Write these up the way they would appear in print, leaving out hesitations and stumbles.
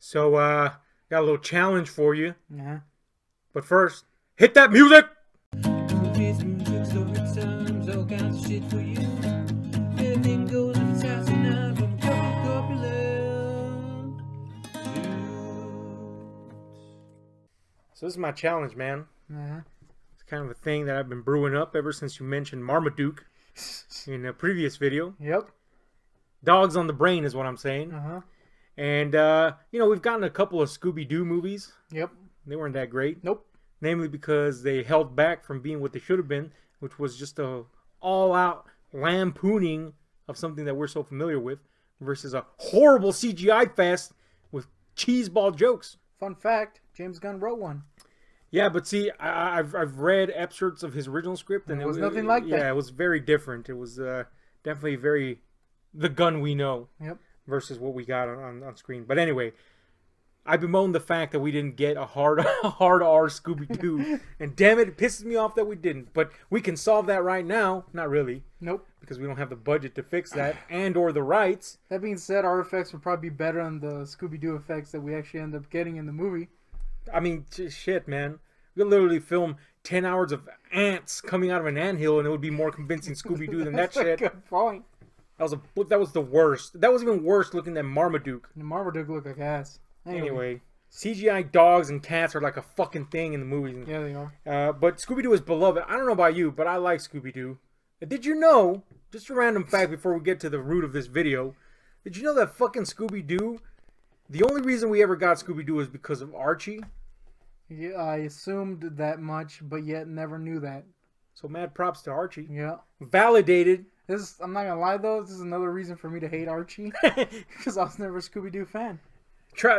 So, got a little challenge for you. Yeah. But first, hit that music! Movies, music, story times, all kinds of shit for you. Everything goes if it's fast enough from corpulent. So this is my challenge, man. Uh-huh. It's kind of a thing that I've been brewing up ever since you mentioned Marmaduke in a previous video. Yep. Dogs on the brain is what I'm saying. Uh-huh. And, we've gotten a couple of Scooby Doo movies. Yep. They weren't that great. Nope. Namely because they held back from being what they should have been, which was just a all-out lampooning of something that we're so familiar with, versus a horrible CGI fest with cheeseball jokes. Fun fact, James Gunn wrote one. Yeah, but see, I've read excerpts of his original script, and it was nothing like that. Yeah, it was very different. It was definitely very the Gunn we know. Yep. Versus what we got on screen. But anyway, I bemoan the fact that we didn't get a hard R Scooby Doo, and damn it pisses me off that we didn't. But we can solve that right now. Not really. Nope. Because we don't have the budget to fix that and or the rights. That being said, our effects would probably be better than the Scooby Doo effects that we actually end up getting in the movie. I mean, shit, man. We could literally film 10 hours of ants coming out of an anthill, and it would be more convincing Scooby Doo than that shit. That's a good point. That was the worst. That was even worse looking than Marmaduke. The Marmaduke looked like ass. Anyway, CGI dogs and cats are like a fucking thing in the movies. Yeah, they are. But Scooby Doo is beloved. I don't know about you, but I like Scooby Doo. Did you know, just a random fact before we get to the root of this video, did you know that fucking Scooby Doo, the only reason we ever got Scooby Doo is because of Archie? Yeah, I assumed that much, but yet never knew that. So mad props to Archie. Yeah. Validated. I'm not gonna lie though, this is another reason for me to hate Archie. Because I was never a Scooby Doo fan.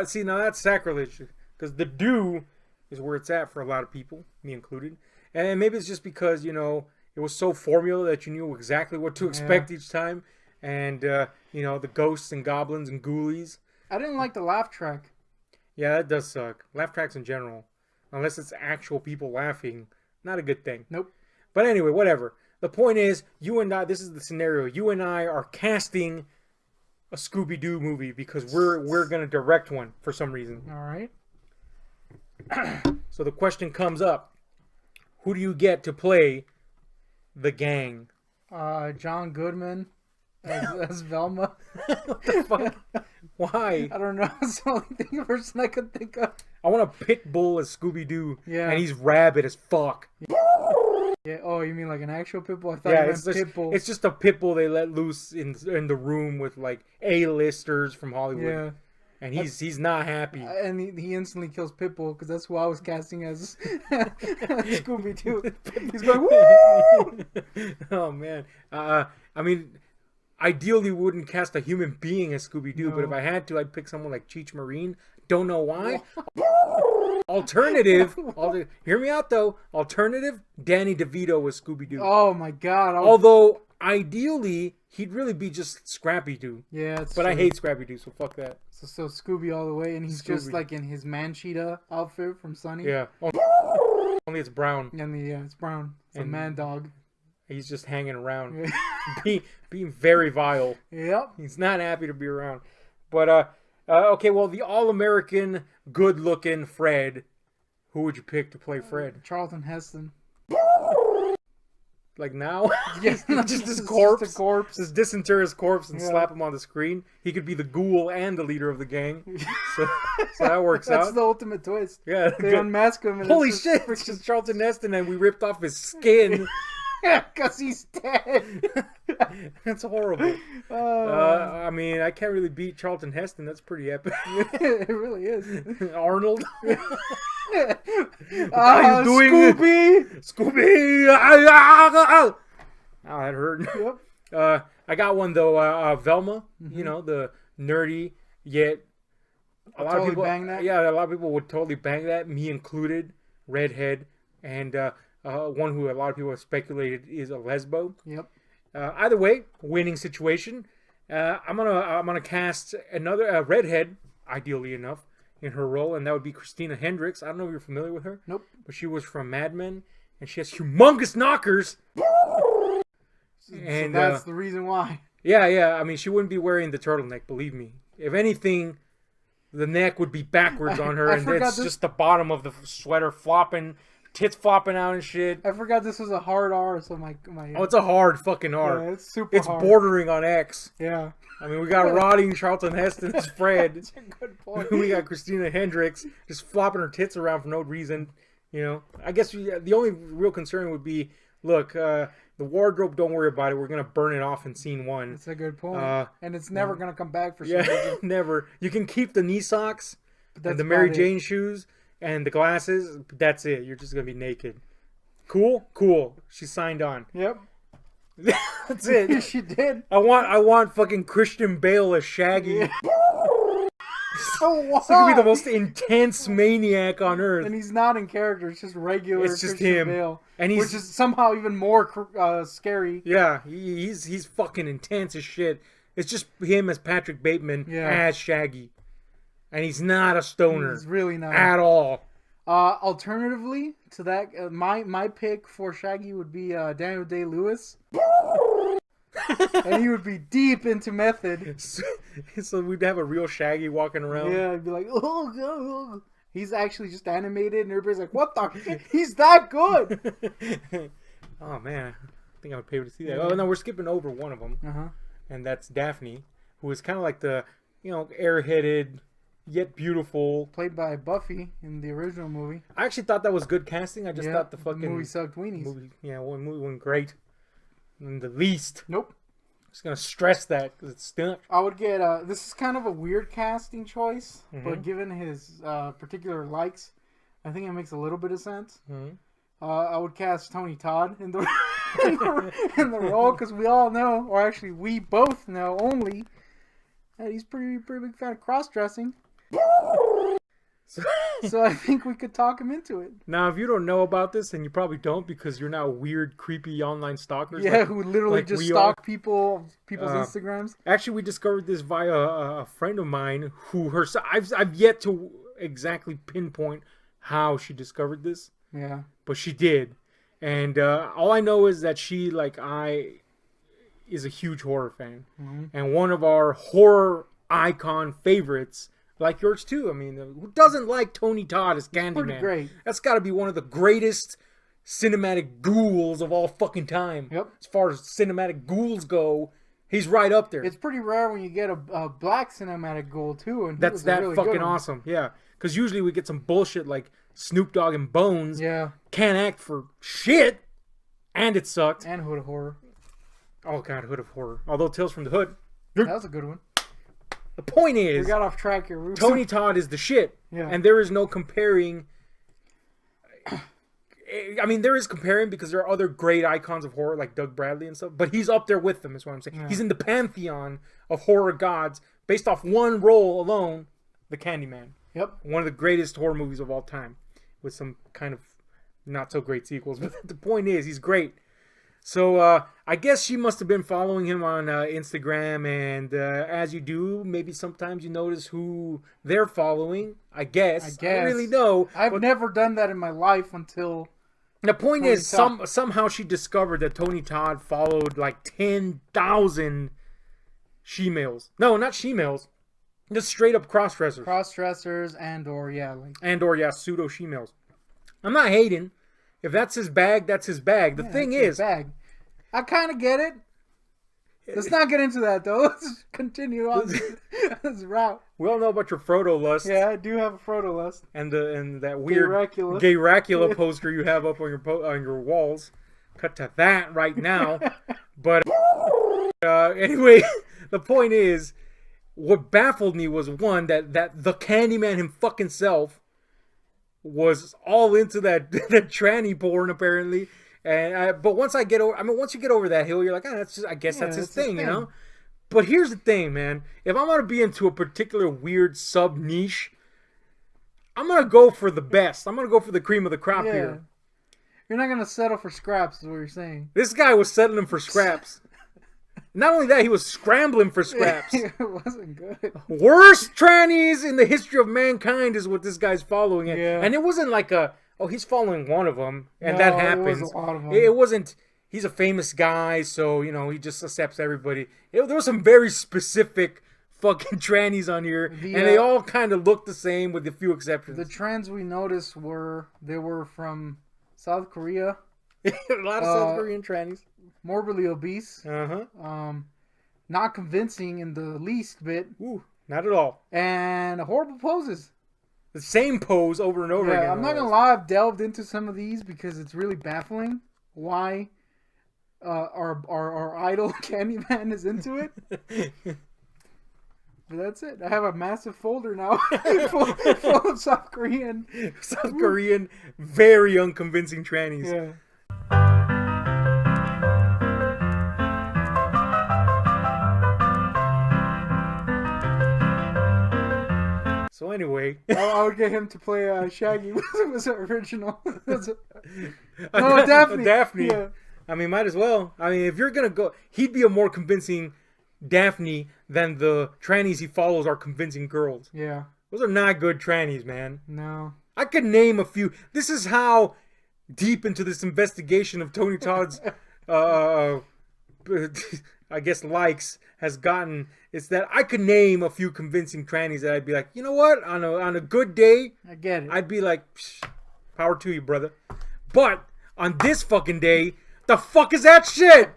See, now that's sacrilege. Because the Doo is where it's at for a lot of people, me included. And maybe it's just because, it was so formula that you knew exactly what to expect each time. And, the ghosts and goblins and ghoulies. I didn't like the laugh track. Yeah, that does suck. Laugh tracks in general. Unless it's actual people laughing. Not a good thing. Nope. But anyway, whatever. The point is, you and I, this is the scenario. You and I are casting a Scooby Doo movie because we're going to direct one for some reason. All right. So the question comes up. Who do you get to play the gang? John Goodman as Velma. What the fuck? Why? I don't know. It's the only person I could think of. I want a pit bull as Scooby Doo. Yeah. And he's rabid as fuck. Yeah. Oh, you mean like an actual pit bull? I thought you meant pit bull. It's just a pit bull they let loose in the room with like A-listers from Hollywood. Yeah. And he's not happy. And he instantly kills Pitbull because that's who I was casting as Scooby Doo. He's going, woo! Oh man. I mean, ideally we wouldn't cast a human being as Scooby Doo, but if I had to, I'd pick someone like Cheech Marine. Don't know why. Alternative, hear me out though. Alternative, Danny DeVito was Scooby Doo. Oh my god. Although ideally he'd really be just Scrappy Doo. Yeah, it's but true. I hate Scrappy Doo, so fuck that. So Scooby all the way, and he's just like in his Man-Cheetah outfit from Sunny. Yeah. Only it's brown. And it's brown. It's a man dog. He's just hanging around, being very vile. Yep. He's not happy to be around. But okay, well, the all-American, good-looking Fred. Who would you pick to play Fred? Charlton Heston. Like now? Yeah, just his corpse. Just a corpse. Just disinter his corpse and slap him on the screen. He could be the ghoul and the leader of the gang. So that works out. That's the ultimate twist. Yeah. They unmask him. And holy shit! It's just Charlton Heston and we ripped off his skin. Because he's dead. That's horrible. I mean, I can't really beat Charlton Heston. That's pretty epic. It really is. Arnold. How you doing? Scooby! Oh, that hurt. Yep. I got one though. Velma. You know, the nerdy yet a lot of people bang that. Yeah, a lot of people would totally bang that. Me included. Redhead and one who a lot of people have speculated is a lesbo. Yep. Either way, winning situation. I'm gonna cast another redhead, ideally enough, in her role, and that would be Christina Hendricks. I don't know if you're familiar with her. Nope. But she was from Mad Men, and she has humongous knockers. And so that's the reason why. Yeah. I mean, she wouldn't be wearing the turtleneck. Believe me. If anything, the neck would be backwards on her, I and forgot it's this- just the bottom of the sweater flopping, tits flopping out and shit. I forgot this was a hard R, so my Oh, it's a hard fucking yeah, R. it's super It's hard. bordering on X. Yeah. I mean, we got Roddy, Charlton Heston as Fred. That's a good point. We got Christina Hendricks just flopping her tits around for no reason. You know, I guess the only real concern would be, look, the wardrobe, don't worry about it. We're going to burn it off in scene 1. That's a good point. And it's never going to come back for some Yeah, reason. never. You can keep the knee socks But that's and the Mary about it. Jane shoes and the glasses. But that's it. You're just going to be naked. Cool? Cool. She signed on. Yep. That's it. She did. I want fucking Christian Bale as Shaggy. Oh, wow. He's gonna be the most intense maniac on earth. And he's not in character. It's just regular. It's just Christian him. Bale, And he's which is somehow even more scary. yeah, he's fucking intense as shit. It's just him as Patrick Bateman Yeah. as Shaggy, and he's not a stoner He's really not. at all. Alternatively to that, my pick for Shaggy would be Daniel Day-Lewis. And he would be deep into method. So we'd have a real Shaggy walking around. Yeah, I'd be like, oh, God. He's actually just animated, and everybody's like, what the shit? He's that good. Oh man, I think I would pay to see that. Oh no, we're skipping over one of them, Uh-huh. and that's Daphne, who is kind of like the, airheaded yet beautiful. Played by Buffy in the original movie. I actually thought that was good casting. I just thought the fucking movie sucked weenies. one movie went great. In the least. Nope. Just gonna stress that because it's stunk. I would get this is kind of a weird casting choice, Mm-hmm. but given his particular likes, I think it makes a little bit of sense. Mm-hmm. I would cast Tony Todd in the in the role because we all know, or actually we both know only, that he's pretty big fan of cross dressing. So I think we could talk him into it. Now, if you don't know about this, and you probably don't because you're now weird, creepy online stalkers. Yeah, like- who literally like just we stalk people's Instagrams. Actually, we discovered this via a friend of mine who I've yet to exactly pinpoint how she discovered this, Yeah. but she did. And all I know is that she, like I, is a huge horror fan. Mm-hmm. And one of our horror icon favorites, like yours too. I mean, who doesn't like Tony Todd as Candyman? Pretty great. That's got to be one of the greatest cinematic ghouls of all fucking time. Yep. As far as cinematic ghouls go, he's right up there. It's pretty rare when you get a black cinematic ghoul too, and he That's was a that really good fucking one. awesome. Yeah. Because usually we get some bullshit like Snoop Dogg and Bones. Yeah, Can't act for shit. And it sucked. and Hood of Horror. Oh, God, Hood of Horror. Although Tales from the Hood. That was a good one. The point We is, got off track here. We were Tony Todd is the shit. Yeah. And there is no comparing. I mean, there is comparing because there are other great icons of horror like Doug Bradley and stuff. But he's up there with them, is what I'm saying. Yeah. He's in the pantheon of horror gods based off one role alone, the Candyman. Yep. One of the greatest horror movies of all time, with some kind of not so great sequels. But the point is, he's great. So I guess she must have been following him on Instagram, and as you do, maybe sometimes you notice who they're following. I guess. I don't really know. I've never done that in my life until. The point Tony is, Todd. somehow she discovered that Tony Todd followed like 10,000 she-males. No, not she-males. Just straight up cross-dressers. Cross-dressers and/or Pseudo she-males. I'm not hating. If that's his bag, that's his bag. The thing that's his is, bag. I kind of get it. Let's not get into that though. Let's continue on this route. we all know about your Frodo lust. Yeah, I do have a Frodo lust. And that weird Gayracula. Gayracula poster you have up on your walls. Cut to that right now. But anyway, the point is, what baffled me was one that the Candyman him fucking self was all into that tranny porn apparently. And but once you get over that hill, you're like, that's just, I guess that's his thing, you know. But here's the thing, man. If I'm gonna be into a particular weird sub niche, I'm gonna go for the best. I'm gonna go for the cream of the crop here. You're not gonna settle for scraps, is what you're saying. This guy was settling for scraps. Not only that, he was scrambling for scraps. It wasn't good. Worst trannies in the history of mankind is what this guy's following. Yeah. And it wasn't like he's following one of them, and No, that it happens. was a lot of 'em. It wasn't, he's a famous guy, so, he just accepts everybody. There was some very specific fucking trannies on here, The, and they all kind of look the same with a few exceptions. The trends we noticed were from South Korea, A lot of South Korean trannies. morbidly obese, Uh-huh. not convincing in the least bit, Ooh, not at all. and horrible poses. The same pose over and over again. Yeah, I'm not gonna lie, I've delved into some of these because it's really baffling why our idol Candyman is into it. But that's it. I have a massive folder now full of South Korean, very unconvincing trannies. Yeah. So anyway, I would get him to play Shaggy. was it original? No, Daphne. Daphne. Yeah. I mean, might as well. I mean, if you're gonna go, he'd be a more convincing Daphne than the trannies he follows are convincing girls. Yeah. Those are not good trannies, man. No. I could name a few. This is how deep into this investigation of Tony Todd's, I guess, likes has gotten. It's that I could name a few convincing trannies that I'd be like, you know what? On a good day, I get it. I'd be like, power to you, brother. But on this fucking day, the fuck is that shit?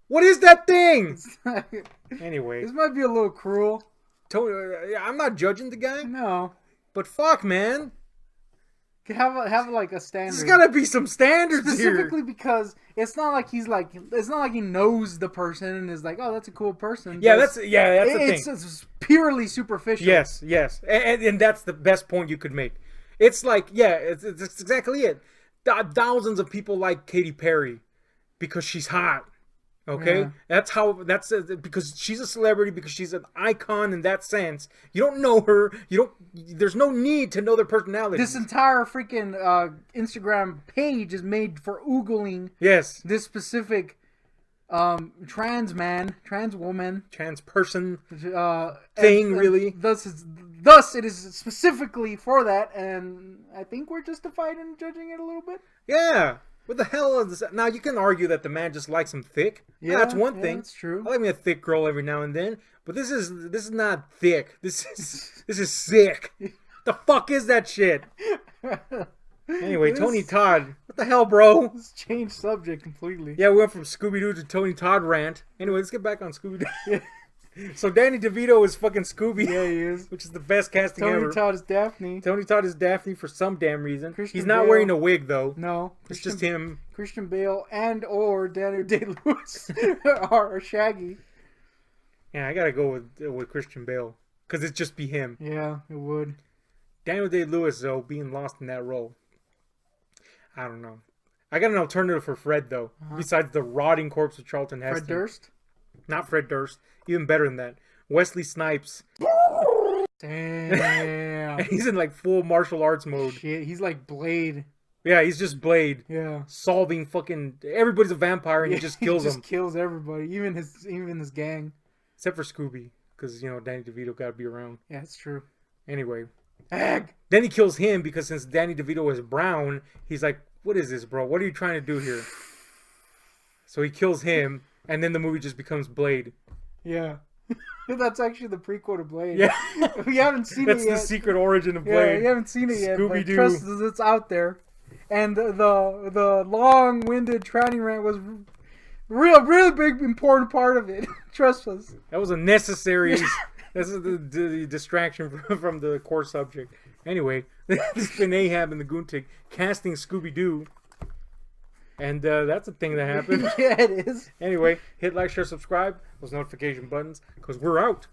What is that thing? Anyway, This might be a little cruel. Tony, I'm not judging the guy, No. but fuck, man. Have like a standard. There's gotta be some standards Specifically here. because it's not like it's not like he knows the person and is like, oh, that's a cool person. Yeah, But that's the thing. it's purely superficial. Yes, and that's the best point you could make. It's like, yeah, it's exactly it. Thousands of people like Katy Perry because she's hot. Okay, Yeah. that's because she's a celebrity, because she's an icon in that sense. You don't know her. There's no need to know their personality. This entire freaking Instagram page is made for oogling Yes, this specific trans woman trans person thing. really. Thus, it is specifically for that, and I think we're justified in judging it a little bit. Yeah. What the hell is this? Now, you can argue that the man just likes him thick. Yeah, that's one thing. That's true. I like me a thick girl every now and then, but this is not thick. This is sick. The fuck is that shit? Anyway, Tony Todd. What the hell, bro? Let's change subject completely. Yeah, we went from Scooby Doo to Tony Todd rant. Anyway, let's get back on Scooby Doo. So Danny DeVito is fucking Scooby. Yeah, he is. Which is the best casting Tony ever. Todd is Daphne. Tony Todd is Daphne for some damn reason. Christian He's not Bale. wearing a wig though. No, It's just him. Christian Bale and or Daniel Day-Lewis are Shaggy. Yeah, I gotta go with Christian Bale because it'd just be him. Yeah, it would. Daniel Day-Lewis though, being lost in that role. I don't know. I got an alternative for Fred though. Besides the rotting corpse of Charlton Heston. Fred Durst. Not Fred Durst. Even better than that. Wesley Snipes. Damn. And he's in like full martial arts mode. Shit, he's like Blade. Yeah, he's just Blade. Yeah. Solving fucking everybody's a vampire and he just kills he them. just kills everybody, even his gang. Except for Scooby, because Danny DeVito gotta be around. Yeah, it's true. Anyway. Egg. Then he kills him because since Danny DeVito is brown, he's like, what is this, bro? What are you trying to do here? So he kills him, and then the movie just becomes Blade. Yeah. That's actually the prequel to Blade. Yeah. We haven't seen That's it yet. the secret origin of Yeah, Blade. you haven't seen it yet, but Scooby-Doo. trust us, it's out there. And the long-winded tranny rant was really big, important part of it. Trust us. That was a necessary... This is the distraction from the core subject. Anyway, this has been Ahab and the Goontig casting Scooby Doo. And that's a thing that happened. Yeah, it is. Anyway, hit like, share, subscribe, those notification buttons, because we're out.